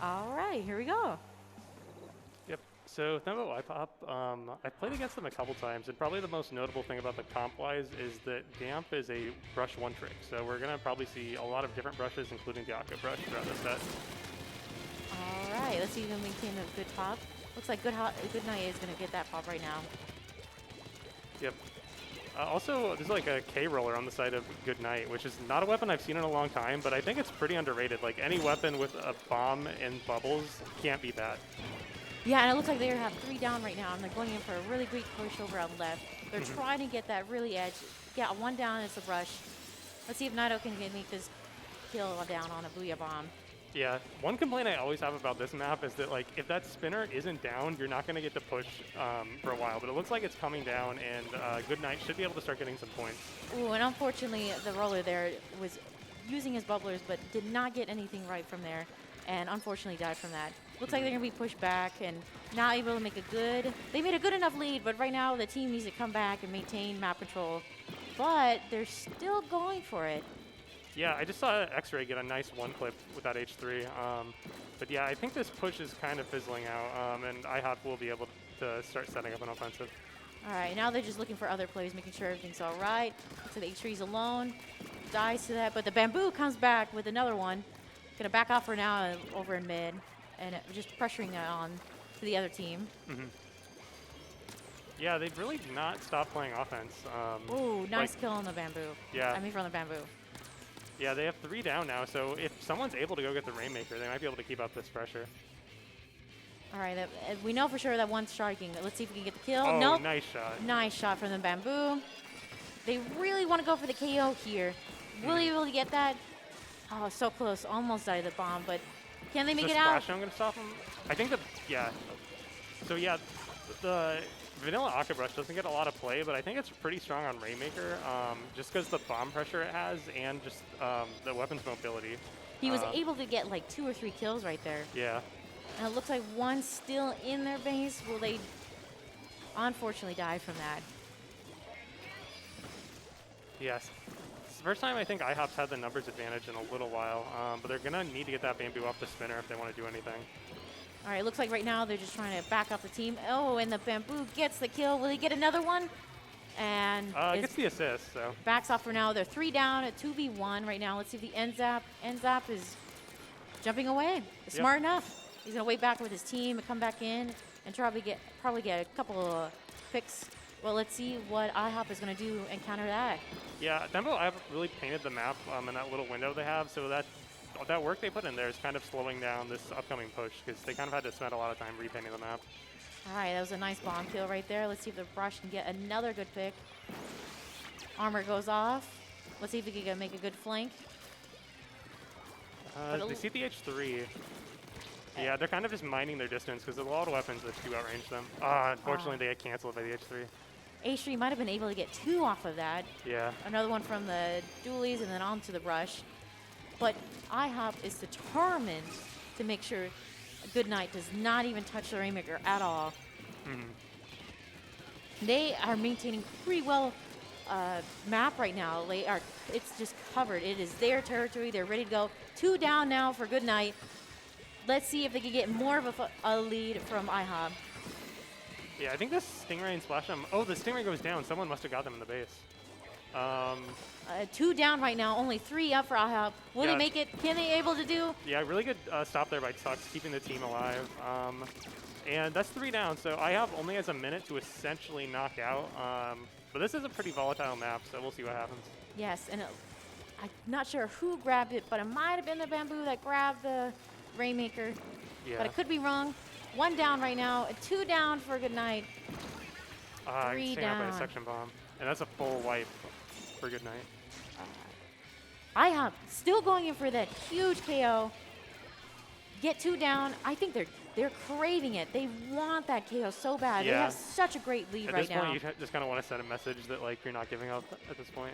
All right, here we go. Yep. So Thembo IHOP, I've played against them a couple times, and probably the most notable thing about the comp-wise is that Damp is a brush one trick. So we're gonna probably see a lot of different brushes, including the Aqua brush throughout the set. All right, let's see if we can maintain a good pop. Looks like Good Night is going to get that pop right now. Yep. Also, there's like a K roller on the side of Good Night, which is not a weapon I've seen in a long time, but I think it's pretty underrated. Like any weapon with a bomb and bubbles can't beat that. Yeah, and it looks like they have 3 down right now, and they're going in for a really great push over on left. They're trying to get that really edge. Yeah, 1 down, it's a rush. Let's see if Naito can make this kill down on a Booyah Bomb. Yeah, one complaint I always have about this map is that like if that spinner isn't down, you're not going to get to push for a while. But it looks like it's coming down, and Good Night should be able to start getting some points. Ooh, and unfortunately, the roller there was using his bubblers, but did not get anything right from there, and unfortunately died from that. Looks like they're going to be pushed back and not able to make a good... They made a good enough lead, but right now the team needs to come back and maintain map control. But they're still going for it. Yeah, I just saw X-Ray get a nice one clip with that H3. But yeah, I think this push is kind of fizzling out, and IHOP will be able to start setting up an offensive. All right, now they're just looking for other plays, making sure everything's all right. So the H3's alone, dies to that, but the Bamboo comes back with another one. Gonna back off for now over in mid, and just pressuring it on to the other team. Yeah, they've really not stopped playing offense. Ooh, nice kill on the Bamboo. Yeah. I mean, from the Bamboo. Yeah, they have 3 down now, so if someone's able to go get the Rainmaker, they might be able to keep up this pressure. All right, we know for sure that one's striking. Let's see if we can get the kill. Oh, Nope. nice shot. Nice shot from the Bamboo. They really want to go for the KO here. Will they be able to get that? Oh, so close. Almost died of the bomb, but can they make it out? I'm going to stop him. I think yeah. So yeah, the vanilla Aqua Brush doesn't get a lot of play, but I think it's pretty strong on Rainmaker, just because the bomb pressure it has and just the weapon's mobility. He was able to get like 2 or 3 kills right there. Yeah. And it looks like one's still in their base. Will they unfortunately die from that? Yes. It's the first time I think IHOP's had the numbers advantage in a little while, but they're going to need to get that Bamboo off the spinner if they want to do anything. All right, looks like right now they're just trying to back up the team. Oh, and the Bamboo gets the kill. Will he get another one? And gets the assist, so. Backs off for now. They're 3 down at 2v1 right now. Let's see if the Enzap is jumping away. Smart enough. He's going to wait back with his team and come back in and probably get a couple of picks. Well, let's see what IHOP is going to do and counter that. Yeah, Thembo, I've really painted the map in that little window they have, so that work they put in there is kind of slowing down this upcoming push because they kind of had to spend a lot of time repainting the map. All right, that was a nice bomb kill right there. Let's see if the Brush can get another good pick. Armor goes off. Let's see if he can make a good flank. They see the H3. Yeah, they're kind of just minding their distance because there's a lot of weapons that do outrange them. Unfortunately, they get canceled by the H3. H3 might have been able to get 2 off of that. Yeah. Another one from the dualies and then onto the Brush. But IHOP is determined to make sure Good Night does not even touch the Rainmaker at all. They are maintaining pretty well map right now. It's just covered. It is their territory. They're ready to go. 2 down now for Good Night. Let's see if they can get more of a lead from IHOP. Yeah, I think the Stingray and Splash them. Oh, the Stingray goes down. Someone must have got them in the base. 2 down right now, only 3 up for IHOP. Will they make it? Can they able to do? Yeah, really good stop there by Tux, keeping the team alive. And that's 3 down, so IHOP only has a minute to essentially knock out. But this is a pretty volatile map, so we'll see what happens. Yes, and I'm not sure who grabbed it, but it might have been the Bamboo that grabbed the Rainmaker. Yeah. But I could be wrong. 1 down right now, 2 down for Good Night. 3 down. Out by a section bomb. And that's a full wipe for Good Night. IHOP still going in for that huge KO. Get 2 down. I think they're craving it. They want that KO so bad. Yeah. They have such a great lead right now. At this point, you just kind of want to send a message that like you're not giving up at this point.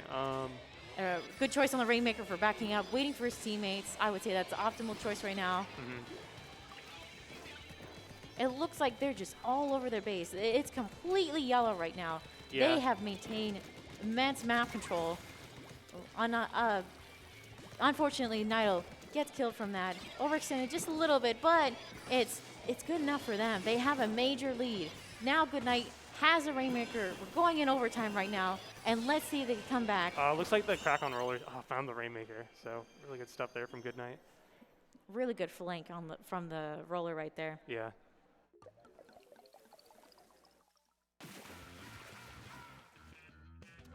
Good choice on the Rainmaker for backing up, waiting for his teammates. I would say that's the optimal choice right now. It looks like they're just all over their base. It's completely yellow right now. Yeah. They have maintained immense map control. Unfortunately, Naito gets killed from that. Overextended just a little bit, but it's good enough for them. They have a major lead. Now Goodnight has a Rainmaker. We're going in overtime right now, and let's see if they can come back. Looks like the crack on rollers found the Rainmaker, so really good stuff there from Goodnight. Really good flank from the roller right there. Yeah.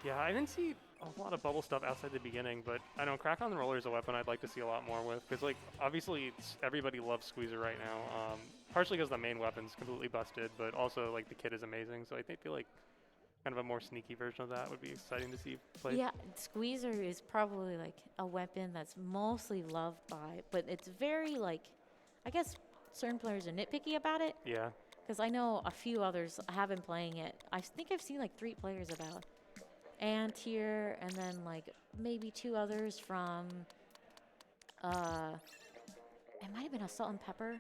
Yeah, I didn't see a lot of bubble stuff outside the beginning, but I know crack on the roller is a weapon I'd like to see a lot more with, because like obviously everybody loves Squeezer right now. Partially because the main weapon's completely busted, but also like the kit is amazing. So I feel like kind of a more sneaky version of that would be exciting to see played. Yeah, Squeezer is probably like a weapon that's mostly loved by, but it's very like, I guess certain players are nitpicky about it. Yeah. Because I know a few others have been playing it. I think I've seen like 3 players about. And here, and then like maybe 2 others from, it might have been a Salt and Pepper,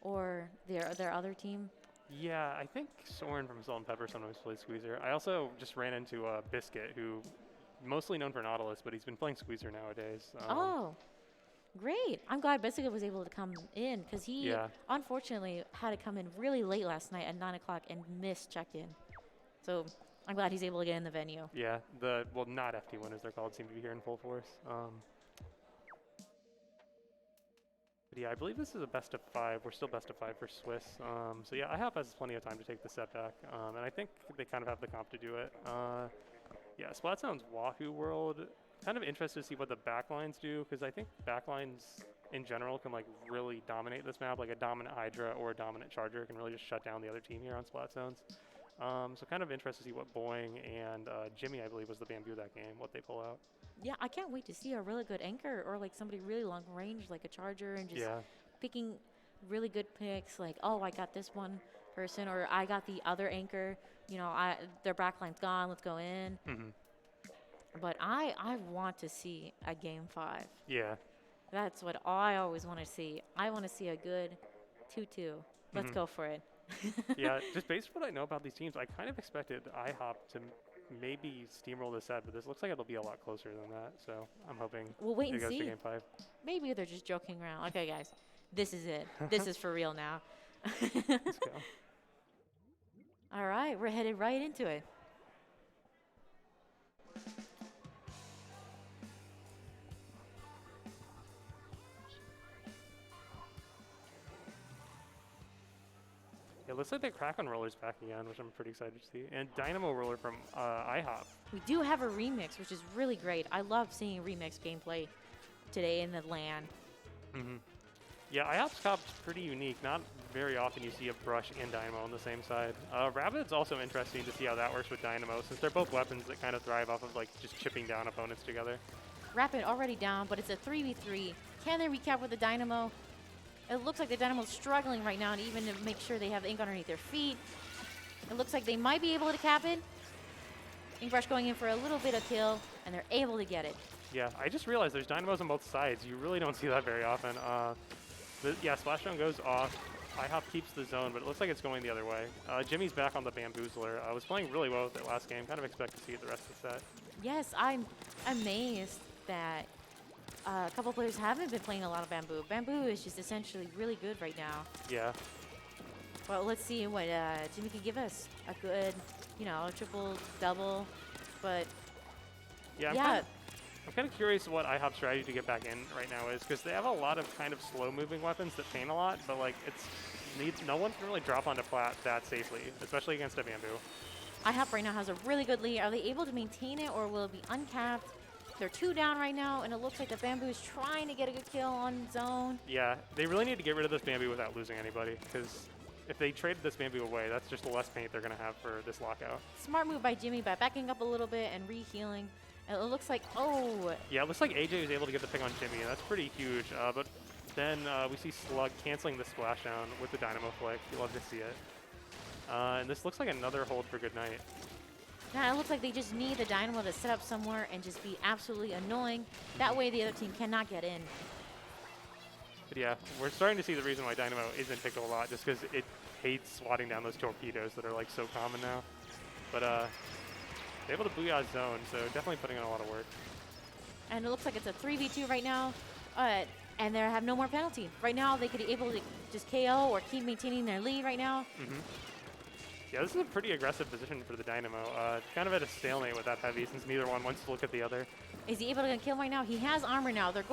or their other team. Yeah, I think Soren from Salt and Pepper sometimes plays Squeezer. I also just ran into Biscuit, who mostly known for Nautilus, but he's been playing Squeezer nowadays. Oh, great. I'm glad Biscuit was able to come in, because he unfortunately had to come in really late last night at 9 o'clock and missed check-in. So I'm glad he's able to get in the venue. Yeah, well, not FT1 as they're called, seem to be here in full force. But yeah, I believe this is a best of 5. We're still best of 5 for Swiss. So yeah, IHOP has plenty of time to take the setback, and I think they kind of have the comp to do it. Yeah, Splatzone's Wahoo World, kind of interested to see what the backlines do, because I think backlines in general can like really dominate this map. Like a dominant Hydra or a dominant Charger can really just shut down the other team here on Splatzones. So kind of interested to see what Boeing and Jimmy, I believe, was the Bamboo that game, what they pull out. Yeah, I can't wait to see a really good anchor or like somebody really long range, like a Charger, and just picking really good picks. Like, oh, I got this one person, or I got the other anchor. You know, their backline's gone. Let's go in. Mm-hmm. But I want to see a game 5. Yeah. That's what I always want to see. I want to see a good 2-2. Let's go for it. Yeah, just based on what I know about these teams, I kind of expected IHOP to maybe steamroll this set, but this looks like it'll be a lot closer than that. So I'm hoping we'll wait it and goes see. to game 5. Maybe they're just joking around. Okay, guys, this is it. This is for real now. Let's go. All right, we're headed right into it. It looks like the Kraken Roller's back again, which I'm pretty excited to see. And Dynamo Roller from IHOP. We do have a remix, which is really great. I love seeing remix gameplay today in the LAN. Yeah, IHOP's comp's pretty unique. Not very often you see a Brush and Dynamo on the same side. Rapid's also interesting to see how that works with Dynamo, since they're both weapons that kind of thrive off of like just chipping down opponents together. Rapid already down, but it's a 3v3. Can they recap with the Dynamo? It looks like the Dynamo's struggling right now, and even to make sure they have ink underneath their feet. It looks like they might be able to cap it. Inkbrush going in for a little bit of kill, and they're able to get it. Yeah, I just realized there's Dynamos on both sides. You really don't see that very often. Yeah, Splashdown goes off. IHOP keeps the zone, but it looks like it's going the other way. Jimmy's back on the Bamboozler. I was playing really well with it last game. Kind of expect to see it the rest of the set. Yes, I'm amazed that a couple players haven't been playing a lot of Bamboo. Bamboo is just essentially really good right now. Yeah. Well, let's see what Jimmy can give us. A good, you know, triple, double, but yeah. I'm kind of curious what IHOP's strategy to get back in right now is, because they have a lot of kind of slow-moving weapons that pain a lot, but like no one can really drop onto plat that safely, especially against a Bamboo. IHOP right now has a really good lead. Are they able to maintain it, or will it be uncapped? They're 2 down right now, and it looks like the Bamboo is trying to get a good kill on zone. Yeah, they really need to get rid of this Bamboo without losing anybody, because if they traded this Bamboo away, that's just less paint they're going to have for this lockout. Smart move by Jimmy by backing up a little bit and re-healing. And it looks like, oh. Yeah, it looks like AJ was able to get the pick on Jimmy, and that's pretty huge. But then we see Slug canceling the splashdown with the Dynamo Flick. You love to see it. And this looks like another hold for Goodnight. Yeah, it looks like they just need the Dynamo to set up somewhere and just be absolutely annoying. That way the other team cannot get in. But yeah, we're starting to see the reason why Dynamo isn't picked a lot, just because it hates swatting down those torpedoes that are like so common now. But they're able to booyah zone, so definitely putting in a lot of work. And it looks like it's a 3v2 right now. and they have no more penalty. Right now, they could be able to just KO or keep maintaining their lead right now. Yeah, this is a pretty aggressive position for the Dynamo. Kind of at a stalemate with that heavy since neither one wants to look at the other. Is he able to kill right now? He has armor now. They're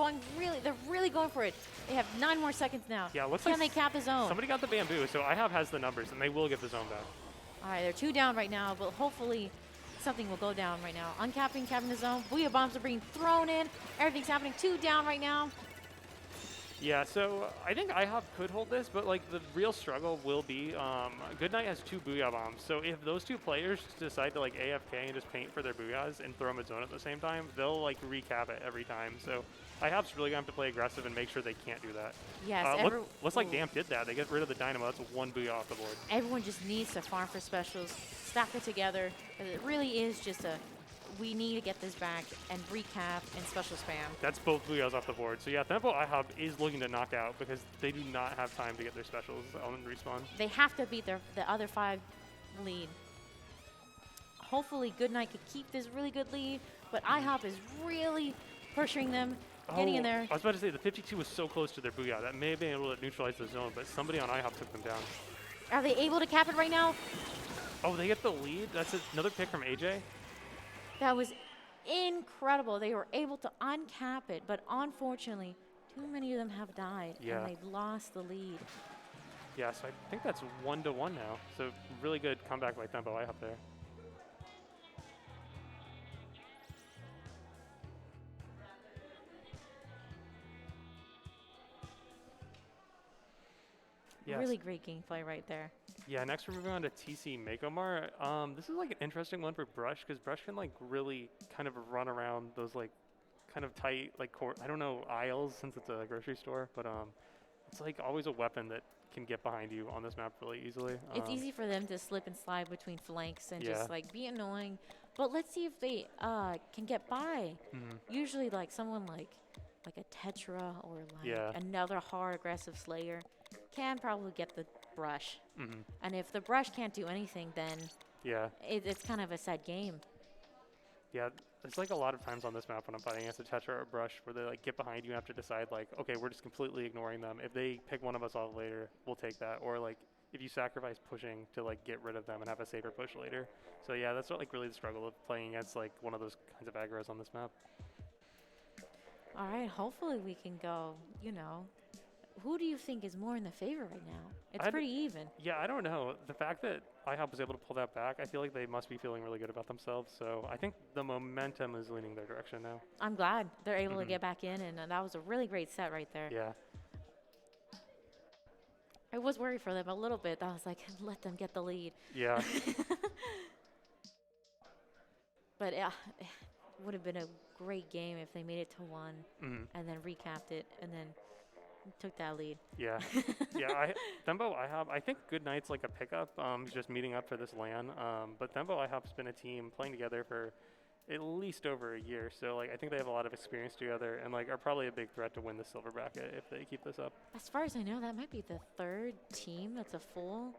really going for it. They have 9 more seconds now. Yeah, looks Can like they cap the zone? somebody got the bamboo, so IHOP has the numbers, and they will get the zone back. All right, they're 2 down right now, but hopefully something will go down right now. Uncapping, capping the zone. Booyah bombs are being thrown in. Everything's happening. 2 down right now. Yeah, so I think IHOP could hold this, but like the real struggle will be Goodnight has 2 Booyah bombs. So if those 2 players decide to like AFK and just paint for their Booyahs and throw them at zone at the same time, they'll like recap it every time. So IHOP's really going to have to play aggressive and make sure they can't do that. Yes, looks like Damp did that. They get rid of the Dynamo. That's 1 Booyah off the board. Everyone just needs to farm for specials, stack it together. 'Cause it really is just we need to get this back and recap and special spam. That's both Booyahs off the board. So yeah, Thembo IHOP is looking to knock out because they do not have time to get their specials on respawn. They have to beat the other 5 lead. Hopefully Goodnight could keep this really good lead, but IHOP is really pressuring them, getting in there. I was about to say, the 52 was so close to their Booyah. That may have been able to neutralize the zone, but somebody on IHOP took them down. Are they able to cap it right now? Oh, they get the lead? That's another pick from AJ? That was incredible. They were able to uncap it, but unfortunately, too many of them have died, and they've lost the lead. Yeah, so I think that's 1-1 now. So really good comeback by Thembo IHOP there. Yes. Really great gameplay right there. Yeah, next we're moving on to TC Makomar. This is like an interesting one for Brush because Brush can like really kind of run around those like kind of tight like I don't know aisles since it's a grocery store, but it's like always a weapon that can get behind you on this map really easily. It's easy for them to slip and slide between flanks and just like be annoying. But let's see if they can get by. Usually like someone like a Tetra or like another hard aggressive Slayer can probably get the Brush. And if the Brush can't do anything, then it's kind of a sad game. Yeah, there's like a lot of times on this map when I'm fighting against a Tetra or a Brush where they like get behind you and have to decide like, okay, we're just completely ignoring them. If they pick one of us off later, we'll take that. Or like if you sacrifice pushing to like get rid of them and have a safer push later. So yeah, that's what like really the struggle of playing against like one of those kinds of aggro's on this map. All right, hopefully we can go, you know. Who do you think is more in the favor right now? It's pretty even. Yeah, I don't know. The fact that IHOP was able to pull that back, I feel like they must be feeling really good about themselves. So I think the momentum is leaning their direction now. I'm glad they're able to get back in, and that was a really great set right there. Yeah. I was worried for them a little bit. I was like, let them get the lead. Yeah. But it would have been a great game if they made it to 1 and then recapped it and then took that lead. Yeah. Yeah, Thembo IHOP, I think Goodnight's like a pickup. He's just meeting up for this LAN. But Thembo IHOP's been a team playing together for at least over a year. So like I think they have a lot of experience together and like are probably a big threat to win the silver bracket if they keep this up. As far as I know, that might be the 3rd team that's a full.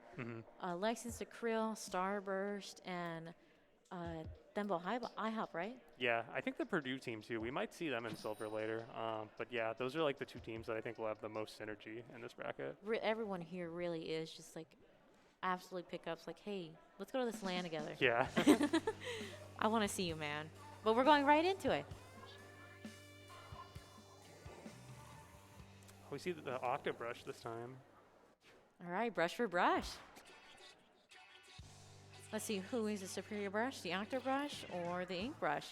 License to Krill, Starburst, and Thembo IHOP, right? Yeah, I think the Purdue team too. We might see them in silver later. But yeah, those are like the 2 teams that I think will have the most synergy in this bracket. Everyone here really is just like absolute pickups. Like, hey, let's go to this LAN together. Yeah. I want to see you, man. But we're going right into it. We see the Octobrush this time. All right, brush for brush. Let's see, who is the superior brush, the Octobrush or the Ink Brush?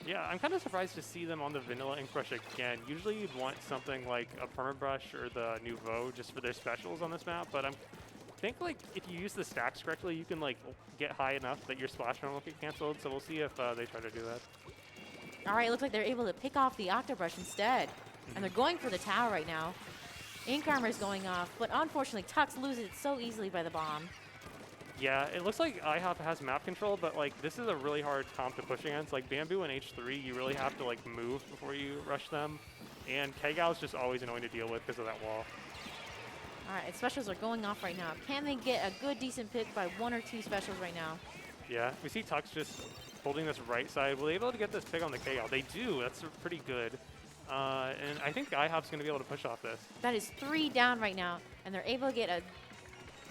Yeah, I'm kind of surprised to see them on the vanilla Ink Brush again. Usually you'd want something like a Permabrush or the Nouveau just for their specials on this map, but I think like if you use the stacks correctly, you can like get high enough that your splash run won't get canceled, so we'll see if they try to do that. All right, looks like they're able to pick off the Octobrush instead, and they're going for the tower right now. Ink Armor is going off, but unfortunately Tux loses it so easily by the bomb. Yeah, it looks like IHOP has map control, but like this is a really hard comp to push against. Like Bamboo and H3, you really have to like move before you rush them. And Kegao is just always annoying to deal with because of that wall. All right, specials are going off right now. Can they get a good, decent pick by 1 or 2 specials right now? Yeah, we see Tux just holding this right side. Will they be able to get this pick on the Kegao? They do. That's pretty good. And I think IHOP's going to be able to push off this. That is 3 down right now, and they're able to get a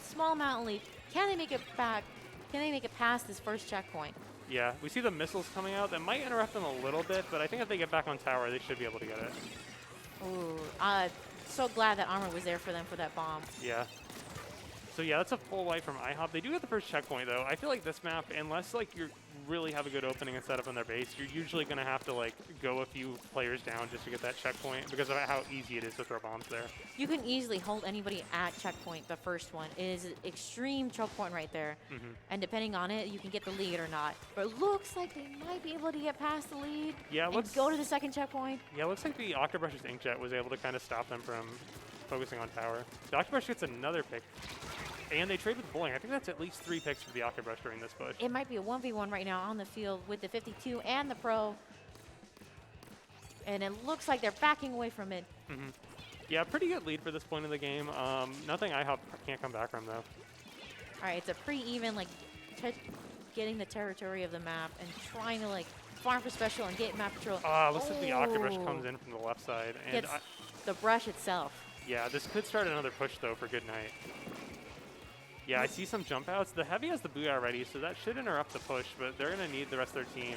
small amount lead. Can they make it back? Can they make it past this first checkpoint? Yeah, we see the missiles coming out. That might interrupt them a little bit, but I think if they get back on tower, they should be able to get it. Ooh, so glad that armor was there for them for that bomb. Yeah. So yeah, that's a full wipe from IHOP. They do get the first checkpoint though. I feel like this map, unless like you really have a good opening and setup on their base, you're usually gonna have to like go a few players down just to get that checkpoint because of how easy it is to throw bombs there. You can easily hold anybody at checkpoint, the first one. It is an extreme choke point right there. And depending on it, you can get the lead or not. But it looks like they might be able to get past the lead and go to the second checkpoint. Yeah, it looks like the Octobrush's Inkjet was able to kind of stop them from focusing on tower. The Octobrush gets another pick. And they trade with bowling. I think that's at least 3 picks for the Octobrush during this push. It might be a 1v1 right now on the field with the 52 and the pro. And it looks like they're backing away from it. Yeah, pretty good lead for this point in the game. Nothing IHOP can't come back from, though. All right, it's a pretty even, like, getting the territory of the map and trying to, like, farm for special and get map control. Looks like the Octobrush comes in from the left side. And gets the brush itself. Yeah, this could start another push, though, for Goodnight. Yeah, I see some jump outs. The Heavy has the Booyah ready, so that should interrupt the push, but they're going to need the rest of their team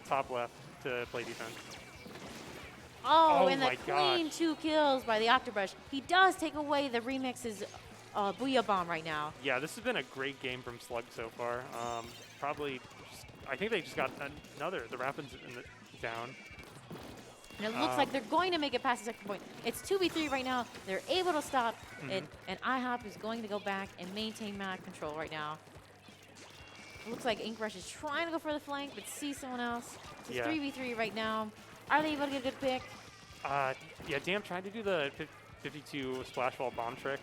top left to play defense. Oh, and the clean 2 kills by the Octobrush. He does take away the Remix's Booyah Bomb right now. Yeah, this has been a great game from Slug so far. Probably, I think they just got another. The Rapids down. And it looks like they're going to make it past the second point. It's 2v3 right now. They're able to stop it, and IHOP is going to go back and maintain map control right now. It looks like Inkrush is trying to go for the flank, but sees someone else. It's 3v3 right now. Are they able to get a good pick? Yeah, Damn tried to do the 52 splash wall bomb trick.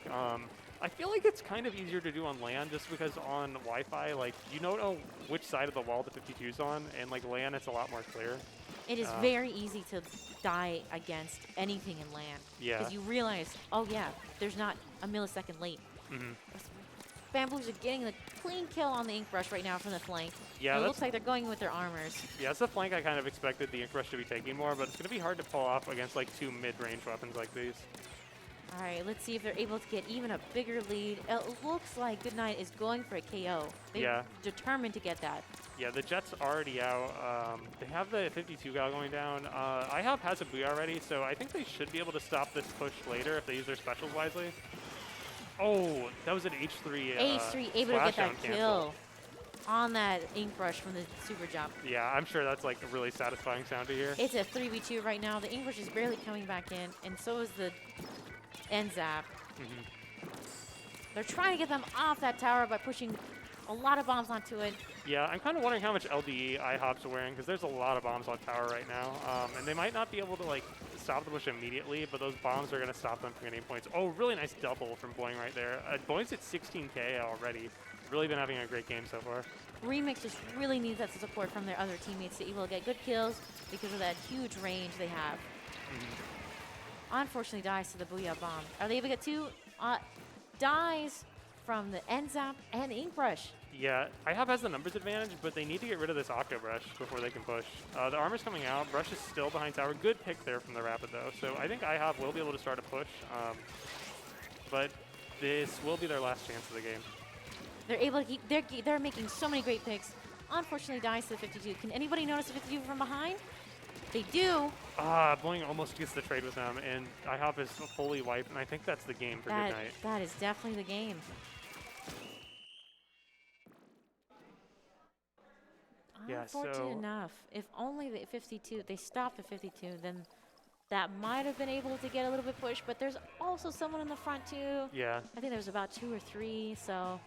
I feel like it's kind of easier to do on LAN just because on Wi-Fi, like, you don't know which side of the wall the 52's on, and like LAN, it's a lot more clear. It is very easy to die against anything in LAN. Yeah. Because you realize, oh yeah, there's not a millisecond late. Bamboos are getting the clean kill on the Inkrush right now from the flank. Yeah, it looks like they're going with their armors. Yeah, it's the flank I kind of expected the Inkrush to be taking more, but it's going to be hard to pull off against like 2 mid-range weapons like these. All right, let's see if they're able to get even a bigger lead. It looks like Goodnight is going for a KO. They're determined to get that. Yeah, the Jet's already out. They have the 52 gal going down. IHOP has a Booyah already, so I think they should be able to stop this push later if they use their specials wisely. Oh, that was an H3. H3 able to get that kill on that Inkrush from the super jump. Yeah, I'm sure that's like a really satisfying sound to hear. It's a 3v2 right now. The Inkrush is barely coming back in, and so is the NZAP. They're trying to get them off that tower by pushing a lot of bombs onto it. Yeah, I'm kind of wondering how much LDE IHOP's wearing because there's a lot of bombs on tower right now. And they might not be able to like stop the push immediately, but those bombs are going to stop them from getting points. Oh, really nice double from Boing right there. Boing's at 16K already. Really been having a great game so far. Remix just really needs that support from their other teammates to be able to get good kills because of that huge range they have. Unfortunately dies to the Booyah Bomb. Are they able to get 2? Dies from the NZAP and Inkrush. Yeah, IHOP has the numbers advantage, but they need to get rid of this Octobrush before they can push. The armor's coming out. Brush is still behind tower. Good pick there from the Rapid, though. So I think IHOP will be able to start a push, but this will be their last chance of the game. They're able to keep. They're making so many great picks. Unfortunately, dies to the 52. Can anybody notice the 52 from behind? They do. Boing almost gets the trade with them, and IHOP is fully wiped, and I think that's the game for Goodnight. That is definitely the game. Yeah, Unfortunate enough. If only the 52, they stopped the 52, then that might have been able to get a little bit pushed, but there's also someone in the front too. Yeah. I think there was about 2 or 3, so.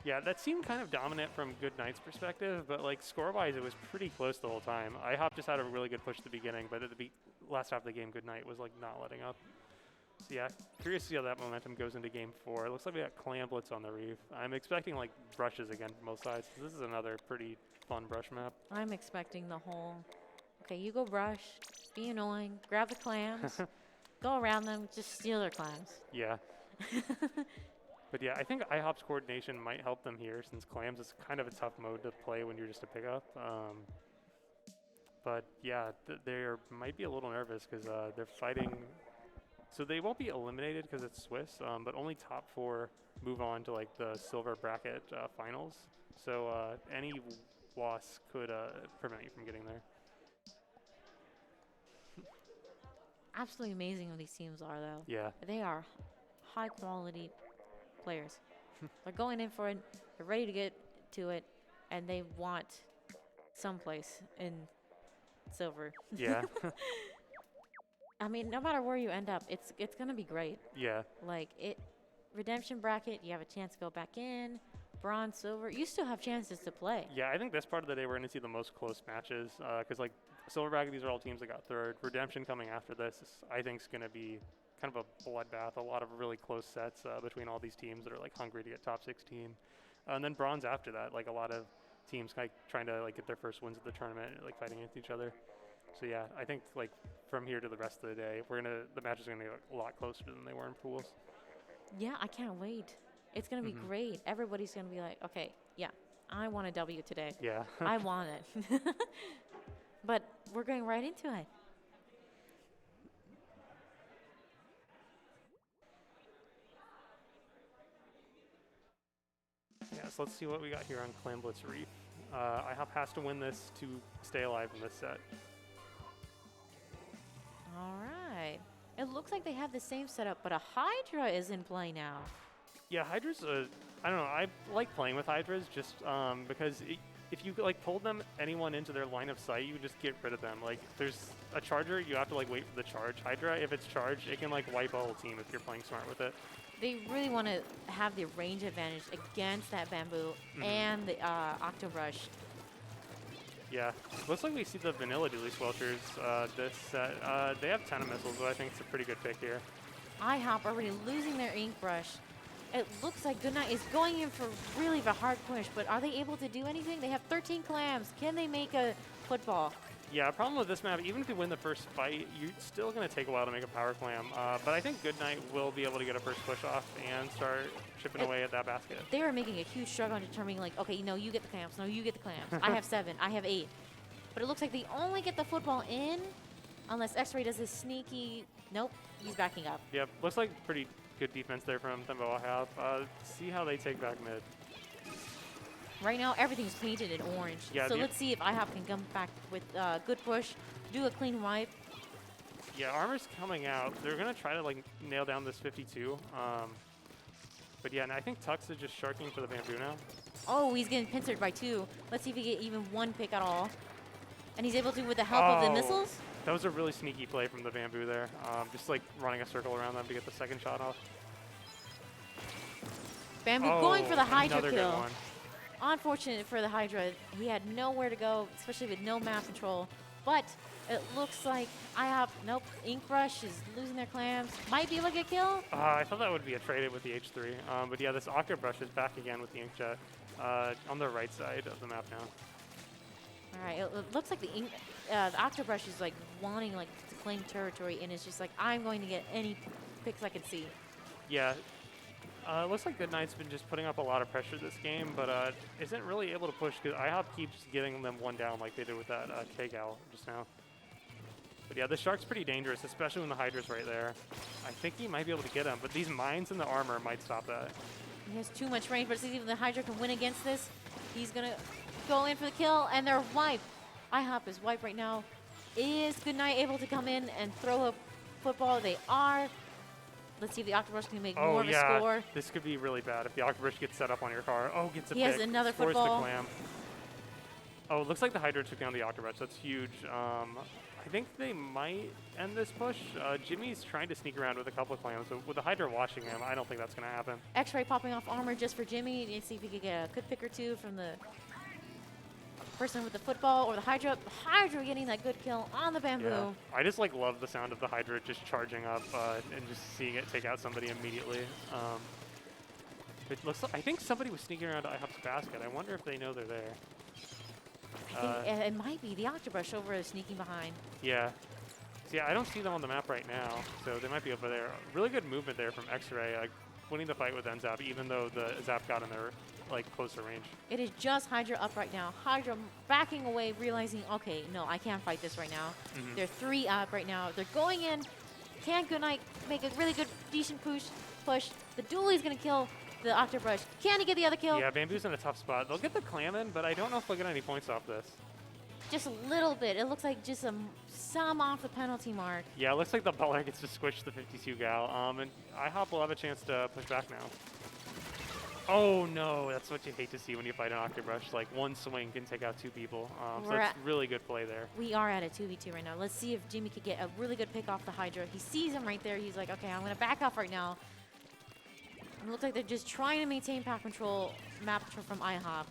Yeah, that seemed kind of dominant from Goodnight's perspective, but like score-wise, it was pretty close the whole time. IHOP just had a really good push at the beginning, but at the last half of the game, Goodnight was like not letting up. So yeah, curious to see how that momentum goes into game 4. It looks like we got Clamblets on the reef. I'm expecting like brushes again from both sides. This is another pretty fun brush map. I'm expecting the whole, okay, you go brush, be annoying, grab the clams, go around them, just steal their clams. Yeah. But yeah, I think IHOP's coordination might help them here since clams is kind of a tough mode to play when you're just a pickup. But yeah, they might be a little nervous because they're fighting. So they won't be eliminated because it's Swiss, but only top 4 move on to like the silver bracket finals. So any loss could prevent you from getting there. Absolutely amazing what these teams are, though. Yeah. They are high quality players. They're going in for it. They're ready to get to it, and they want someplace in silver. Yeah. I mean, no matter where you end up, it's gonna be great. Yeah. Like redemption bracket, you have a chance to go back in. Bronze, silver, you still have chances to play. Yeah, I think this part of the day we're going to see the most close matches because, like, silver bracket, these are all teams that got third. Redemption coming after this, I think, is going to be kind of a bloodbath. A lot of really close sets between all these teams that are like hungry to get top 16. And then bronze after that, like a lot of teams like trying to like get their first wins at the tournament, like fighting against each other. So yeah, I think like from here to the rest of the day, the matches are going to get a lot closer than they were in pools. Yeah, I can't wait. It's going to be great. Everybody's going to be like, okay, yeah, I want a W today. Yeah. I want it. But we're going right into it. Yeah, so let's see what we got here on Clamblitz Reef. IHOP has to win this to stay alive in this set. All right. It looks like they have the same setup, but a Hydra is in play now. Yeah, Hydra's I don't know, I like playing with Hydras just because if you like pulled anyone into their line of sight, you would just get rid of them. Like there's a charger, you have to like wait for the charge. Hydra, if it's charged, it can like wipe a whole team if you're playing smart with it. They really want to have the range advantage against that bamboo and the Octobrush. Yeah, looks like we see the vanilla Dually Squelchers this set. They have 10 missiles, but I think it's a pretty good pick here. IHOP already losing their ink brush. It looks like Goodnight is going in for really the hard push, but are they able to do anything? They have 13 clams. Can they make a football? Yeah, problem with this map, even if you win the first fight, you're still going to take a while to make a power clam. But I think Goodnight will be able to get a first push off and start chipping away at that basket. They are making a huge struggle on determining, like, okay, no, you get the clams. No, you get the clams. I have 7. I have 8. But it looks like they only get the football in unless X-Ray does this sneaky... Nope, he's backing up. Yep, looks like pretty good defense there from Thembo IHOP. See how they take back mid. Right now, everything's painted in orange. Yeah, so let's see if IHOP can come back with good push, do a clean wipe. Yeah, armor's coming out. They're going to try to like nail down this 52. But yeah, and I think Tux is just sharking for the bamboo now. Oh, he's getting pincered by 2. Let's see if he get even 1 pick at all. And he's able to with the help of the missiles. That was a really sneaky play from the bamboo there. Just like running a circle around them to get the second shot off. Bamboo going for the Hydra another kill. Good one. Unfortunate for the Hydra. He had nowhere to go, especially with no map control. But it looks like IHOP, nope, Inkbrush is losing their clams. Might be able to get a kill. I thought that would be a trade with the H3. But yeah, this Octobrush is back again with the Inkjet on the right side of the map now. All right, it looks like the Octobrush is like wanting like to claim territory and is just like, I'm going to get any picks I can see. Yeah. Looks like Goodnight's been just putting up a lot of pressure this game, but isn't really able to push because IHOP keeps getting them one down like they did with that K-Gal just now. But yeah, the Shark's pretty dangerous, especially when the Hydra's right there. I think he might be able to get him, but these mines in the armor might stop that. He has too much range, but see if the Hydra can win against this. He's going to go in for the kill, and they're wiped. IHOP is wiped right now. Is Goodnight able to come in and throw a football? They are. Let's see if the Octobrush can make more of a score. This could be really bad if the Octobrush gets set up on your car. Oh, gets a pick. He has another scores football. The clam. Oh, it looks like the Hydra took down the Octobrush. That's huge. I think they might end this push. Jimmy's trying to sneak around with a couple of clams, but with the Hydra watching him, I don't think that's going to happen. X-Ray popping off armor just for Jimmy. Let's see if he could get a good pick or two from the person with the football or the Hydra. Hydra getting that good kill on the bamboo. Yeah. I just like love the sound of the Hydra just charging up and just seeing it take out somebody immediately. It looks like, I think somebody was sneaking around to IHOP's basket. I wonder if they know they're there. I think it might be the Octobrush over sneaking behind. Yeah. See, I don't see them on the map right now, so they might be over there. Really good movement there from X-Ray. winning the fight with Zap, even though the Zap got in their like closer range. It is just Hydra up right now. Hydra backing away, realizing, okay, no, I can't fight this right now. They're 3 up right now. They're going in. Can Goodnight make a really good, decent push? The duelie's going to kill the Octobrush. Can he get the other kill? Yeah, Bamboo's in a tough spot. They'll get the clam in, but I don't know if they'll get any points off this. Just a little bit. It looks like just some off the penalty mark. Yeah, it looks like the Butler gets to squish the 52 gal. And IHOP will have a chance to push back now. Oh no, that's what you hate to see when you fight an Octobrush. Like one swing can take out 2 people. So that's really good play there. We are at a 2v2 right now. Let's see if Jimmy could get a really good pick off the Hydra. He sees him right there. He's like, okay, I'm going to back off right now. It looks like they're just trying to maintain map control from IHOP.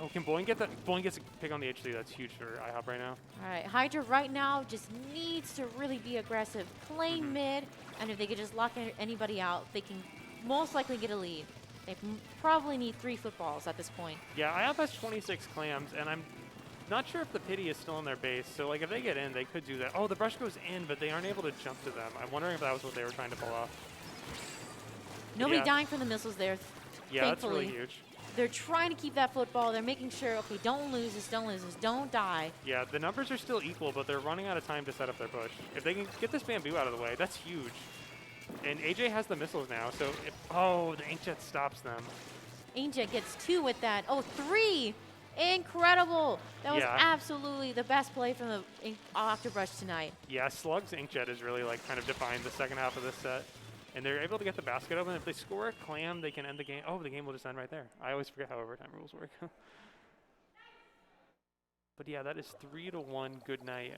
Oh, can Boeing get that? Boeing gets a pick on the H3. That's huge for IHOP right now. All right, Hydra right now just needs to really be aggressive, play mid, and if they could just lock anybody out, they can most likely get a lead. They probably need 3 footballs at this point. Yeah, IHOP has 26 clams, and I'm not sure if the pity is still in their base. So, like, if they get in, they could do that. Oh, the brush goes in, but they aren't able to jump to them. I'm wondering if that was what they were trying to pull off. Nobody dying from the missiles there, yeah, thankfully. that's really huge. They're trying to keep that football. They're making sure, okay, don't lose this, don't die. Yeah, the numbers are still equal, but they're running out of time to set up their push. If they can get this Bamboo out of the way, that's huge. And AJ has the missiles now, so oh, the Inkjet stops them. Inkjet gets 2 with that. Oh, 3! Incredible! That was absolutely the best play from the Octobrush tonight. Yeah, Slug's Inkjet is really like kind of defined the second half of this set. And they're able to get the basket open. If they score a clam, they can end the game. Oh, the game will just end right there. I always forget how overtime rules work. But yeah, that is 3-1 Goodnight.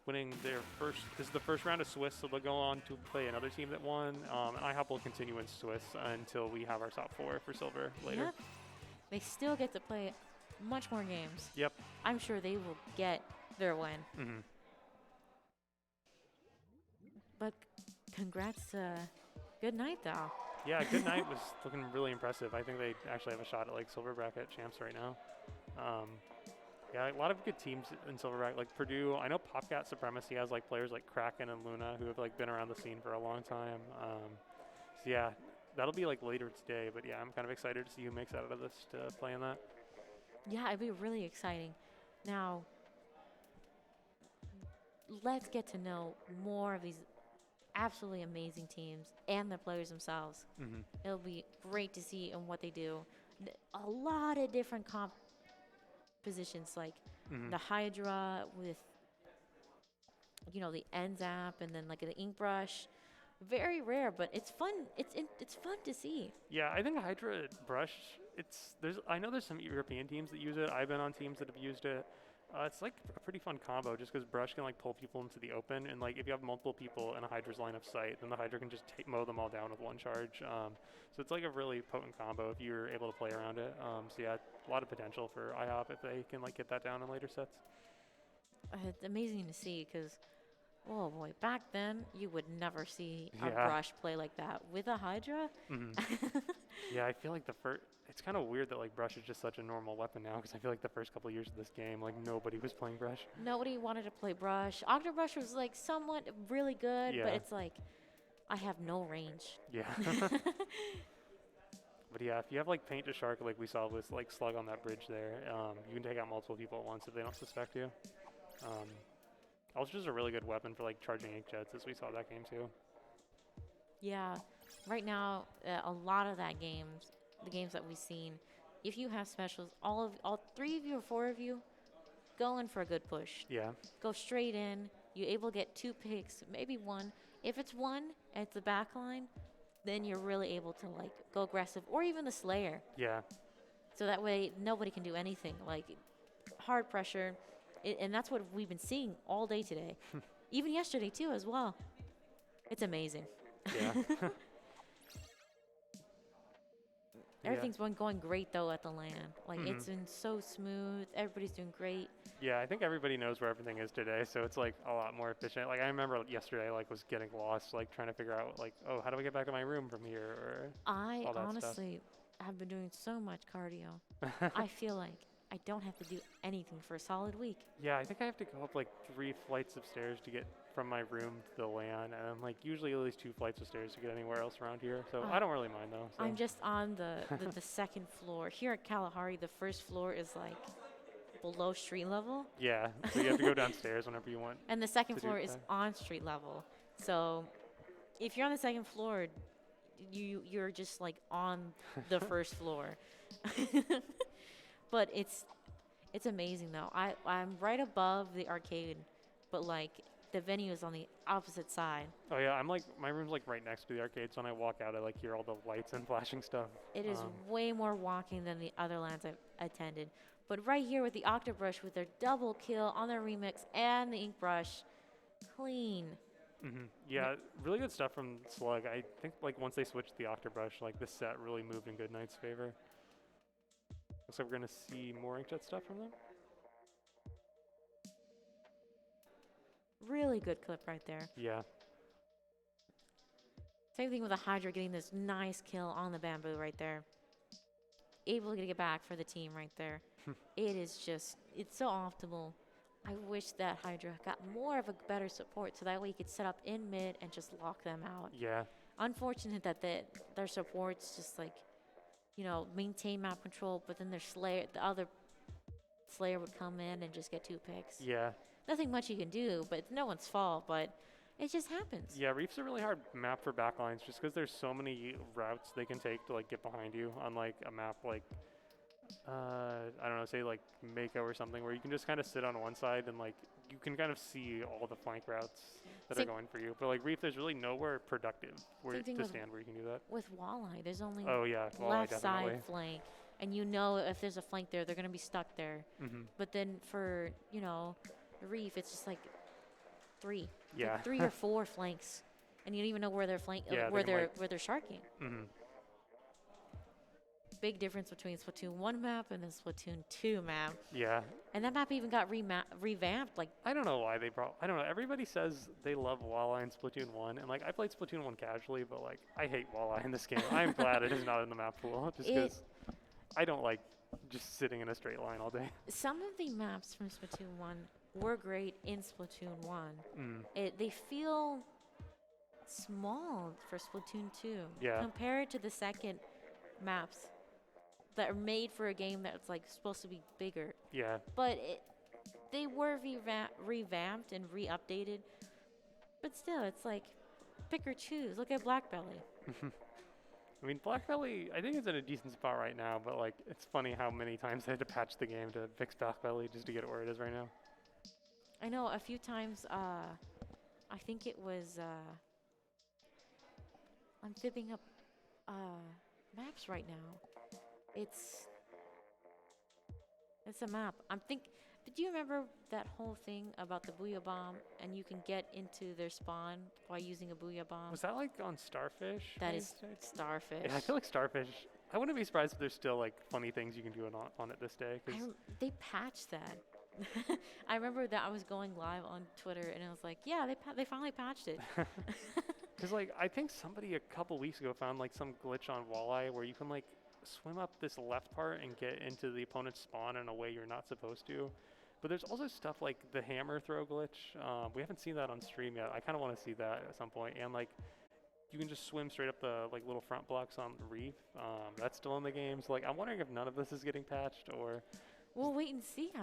Winning their first, this is the first round of Swiss, so they'll go on to play another team that won. And IHOP will continue in Swiss until we have our top 4 for silver later. Yep. They still get to play much more games. Yep. I'm sure they will get their win. But congrats to Goodnight, though. Yeah, Goodnight was looking really impressive. I think they actually have a shot at like silver bracket champs right now. Yeah, a lot of good teams in silver bracket, like Purdue. I know Popcat Supremacy has like players like Kraken and Luna who have like been around the scene for a long time. So yeah, that'll be like later today. But yeah, I'm kind of excited to see who makes out of this to play in that. Yeah, it'd be really exciting. Now, let's get to know more of these absolutely amazing teams and the players themselves. It'll be great to see and what they do. A lot of different positions, like the Hydra with, you know, the Zap, and then like the Ink Brush. Very rare, but it's fun. It's fun to see. Yeah, I think Hydra Brush. I know there's some European teams that use it. I've been on teams that have used it. It's like a pretty fun combo, just because Brush can like pull people into the open, and like if you have multiple people in a Hydra's line of sight, then the Hydra can just mow them all down with one charge. So it's like a really potent combo if you're able to play around it. So yeah, a lot of potential for IHOP if they can like get that down in later sets. It's amazing to see because, oh boy, back then you would never see a Brush play like that with a Hydra. Yeah, I feel like it's kind of weird that like Brush is just such a normal weapon now, because I feel like the first couple of years of this game, like nobody was playing Brush. Nobody wanted to play Brush. Octobrush was like somewhat really good, but it's like, I have no range. Yeah. But yeah, if you have like Paint to Shark like we saw with like Slug on that bridge there, you can take out multiple people at once if they don't suspect you. Also just a really good weapon for like charging Inkjets, as we saw that game too. Yeah, right now, a lot of the games that we've seen, if you have specials, all 3 of you or 4 of you, go in for a good push. Yeah. Go straight in. You're able to get 2 picks, maybe 1. If it's 1 and it's the back line, then you're really able to like go aggressive, or even the Slayer. Yeah. So that way nobody can do anything. Like hard pressure, and that's what we've been seeing all day today. Even yesterday too as well. It's amazing. Yeah. Everything's been going great though at the LAN. Like it's been so smooth. Everybody's doing great. Yeah, I think everybody knows where everything is today, so it's like a lot more efficient. Like I remember yesterday, like was getting lost, like trying to figure out like, oh, how do I get back to my room from here? Or I all that honestly have been doing so much cardio. I feel like I don't have to do anything for a solid week. Yeah, I think I have to go up like 3 flights of stairs to get from my room to the LAN, and like usually at least 2 flights of stairs to get anywhere else around here. So I don't really mind though. So. I'm just on the second floor. Here at Kalahari, the first floor is like below street level. Yeah, so you have to go downstairs whenever you want. And the second to do floor is that. on street level. So if you're on the second floor, you're just like on the first floor. But it's amazing though. I'm right above the arcade, but like the venue is on the opposite side. Oh yeah, I'm like my room's like right next to the arcade, so when I walk out, I like hear all the lights and flashing stuff. It is way more walking than the other lands I've attended. But right here with the Octobrush with their double kill on their remix and the ink brush, clean. Yeah, really good stuff from Slug. I think like once they switched the Octobrush, like this set really moved in Good Knight's favor. Looks like we're gonna see more inkjet stuff from them. Really good clip right there. Yeah. Same thing with the Hydra getting this nice kill on the bamboo right there. Able to get back for the team right there. It is just, it's so optimal. I wish that Hydra got more of a better support so that way you could set up in mid and just lock them out. Yeah. Unfortunate that their supports just like, you know, maintain map control, but then their Slayer, the other Slayer would come in and just get 2 picks. Yeah. Nothing much you can do, but it's no one's fault, but it just happens. Yeah, Reef's a really hard map for backlines just because there's so many routes they can take to like get behind you on like a map like I don't know, say like Mako or something where you can just kind of sit on one side and like you can kind of see all the flank routes that are going for you. But like Reef, there's really nowhere productive where to stand where you can do that. With Walleye, there's only Walleye, left side flank, and you know if there's a flank there, they're gonna be stuck there. But then for Reef, it's just like 3, like 3 or 4 flanks, and you don't even know where they're where they're sharking. Big difference between Splatoon 1 map and the Splatoon 2 map. Yeah. And that map even got revamped. Like I don't know why they brought. I don't know. Everybody says they love Walleye in Splatoon 1, and like I played Splatoon 1 casually, but like I hate Walleye in this game. I'm glad it is not in the map pool, just because I don't like just sitting in a straight line all day. Some of the maps from Splatoon 1 were great in Splatoon 1. They feel small for Splatoon 2 compared to the second maps that are made for a game that's like supposed to be bigger. Yeah. But they were revamped and re-updated. But still, it's like pick or choose. Look at Black Belly. I mean, Black Belly, I think it's in a decent spot right now, but like it's funny how many times they had to patch the game to fix Black Belly just to get it where it is right now. I know a few times. I think it was. I'm fibbing up maps right now. It's a map. Do you remember that whole thing about the Booyah Bomb and you can get into their spawn by using a Booyah Bomb? Was that like on Starfish? That is Starfish. Yeah, I feel like Starfish. I wouldn't be surprised if there's still like funny things you can do on it this day. They patched that. I remember that I was going live on Twitter and I was like, yeah, they finally patched it. Because like I think somebody a couple weeks ago found like some glitch on Walleye where you can like swim up this left part and get into the opponent's spawn in a way you're not supposed to. But there's also stuff like the hammer throw glitch. We haven't seen that on stream yet. I kind of want to see that at some point. And like you can just swim straight up the like little front blocks on the reef. That's still in the game. So like I'm wondering if none of this is getting patched or. We'll wait and see how